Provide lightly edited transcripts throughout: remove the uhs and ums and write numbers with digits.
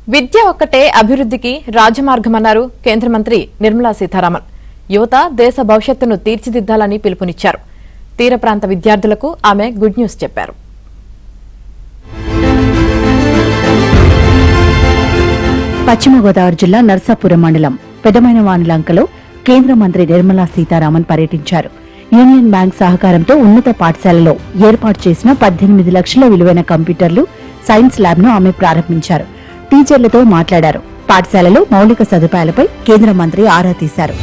విద్య ఒక్కటే అభివృద్ధికి రాజమార్గమన్నారు కేంద్ర మంత్రి నిర్మలా సీతారామన్. యువత దేశ భవిష్యత్తును తీర్చిదిద్దాలని పిలుపునిచ్చారు. తీర ప్రాంత విద్యార్థులకు ఆమె గుడ్ న్యూస్ చెప్పారు. పశ్చిమ గోదావరి జిల్లా నర్సాపురం మండలం పెదమైనవానిలంకలో కేంద్ర మంత్రి నిర్మలా సీతారామన్ పర్యటించారు. యూనియన్ బ్యాంక్ సహకారంతో ఉన్నత పాఠశాలలో ఏర్పాటు చేసిన 18 లక్షల విలువైన కంప్యూటర్లు, సైన్స్ ల్యాబ్ ను ఆమె ప్రారంభించారు. టీచర్లతో మాట్లాడారు. పాఠశాలలో మౌలిక సదుపాయాలపై కేంద్ర మంత్రి ఆరా తీశారు.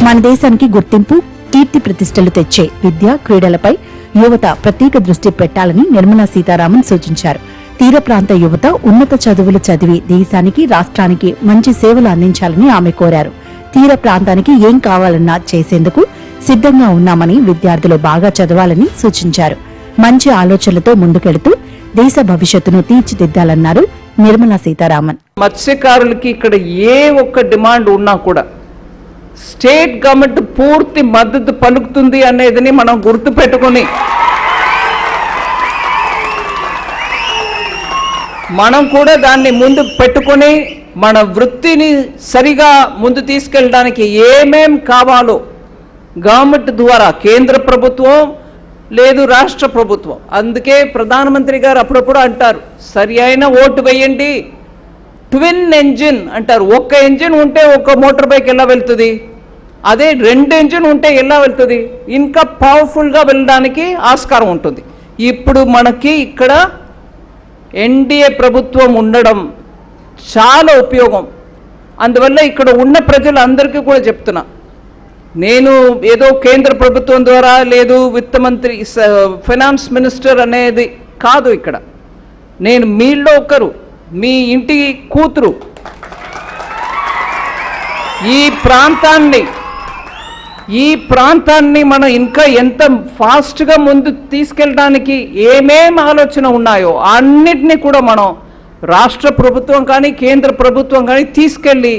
మన దేశానికి గుర్తింపు, కీర్తి ప్రతిష్టలు తెచ్చే విద్య, క్రీడలపై యువత ప్రత్యేక దృష్టి పెట్టాలని నిర్మలా సీతారామన్ సూచించారు. తీర ప్రాంత యువత ఉన్నత చదువులు చదివి దేశానికి, రాష్ట్రానికి మంచి సేవలు అందించాలని ఆమె కోరారు. తీర ప్రాంతానికి ఏం కావాలన్నా చేసేందుకు సిద్ధంగా ఉన్నామని, విద్యార్థులు బాగా చదవాలని సూచించారు. మంచి ఆలోచనలతో ముందుకెడుతూ దేశ భవిష్యత్తును తీర్చిదిద్దాలన్నారు నిర్మలా సీతారామన్. మత్స్యకారులకి ఇక్కడ ఏ ఒక్క డిమాండ్ ఉన్నా కూడా స్టేట్ గవర్నమెంట్ పూర్తి మద్దతు పలుకుతుంది అనేదని మనం గుర్తుపెట్టుకుని మనం కూడా దాన్ని ముందు పెట్టుకుని మన వృత్తిని సరిగా ముందు తీసుకెళ్ళడానికి ఏమేం కావాలో గవర్నమెంట్ ద్వారా, కేంద్ర ప్రభుత్వం లేదు రాష్ట్ర ప్రభుత్వం, అందుకే ప్రధానమంత్రి గారు అప్పుడప్పుడు అంటారు, సరి అయిన ఓటు వేయండి. ట్విన్ ఎంజిన్ అంటారు. ఒక్క ఎంజిన్ ఉంటే ఒక మోటార్ బైక్ ఎలా వెళ్తుంది, అదే 2 ఎంజిన్ ఉంటే ఎలా వెళ్తుంది, ఇంకా పవర్ఫుల్గా వెళ్ళడానికి ఆస్కారం ఉంటుంది. ఇప్పుడు మనకి ఇక్కడ ఎన్డీఏ ప్రభుత్వం ఉండడం చాలా ఉపయోగం. అందువల్ల ఇక్కడ ఉన్న ప్రజలందరికీ కూడా చెప్తున్నా, నేను ఏదో కేంద్ర ప్రభుత్వం ద్వారా లేదు విత్త మంత్రి, ఫైనాన్స్ మినిస్టర్ అనేది కాదు. ఇక్కడ నేను మీలో ఒకరు, మీ ఇంటి కూతురు. ఈ ప్రాంతాన్ని మనం ఇంకా ఎంత ఫాస్ట్గా ముందు తీసుకెళ్ళడానికి ఏమేం ఆలోచన ఉన్నాయో అన్నిటినీ కూడా మనం రాష్ట్ర ప్రభుత్వం కానీ కేంద్ర ప్రభుత్వం కానీ తీసుకెళ్ళి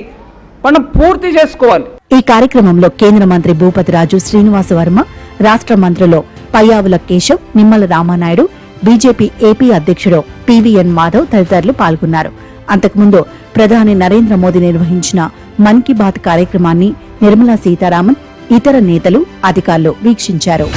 మనం పూర్తి చేసుకోవాలి. ఈ కార్యక్రమంలో కేంద్ర మంత్రి భూపతిరాజు శ్రీనివాస వర్మ, రాష్ట్ర మంత్రులు పయ్యావుల కేశవ్, నిమ్మల రామానాయుడు, బీజేపీ ఏపీ అధ్యక్షుడు పివిఎన్ మాధవ్ తదితరులు పాల్గొన్నారు. అంతకుముందు ప్రధాని నరేంద్ర మోదీ నిర్వహించిన మన్ కీ బాత్ కార్యక్రమాన్ని నిర్మలా సీతారామన్, ఇతర నేతలు, అధికారులు వీక్షించారు.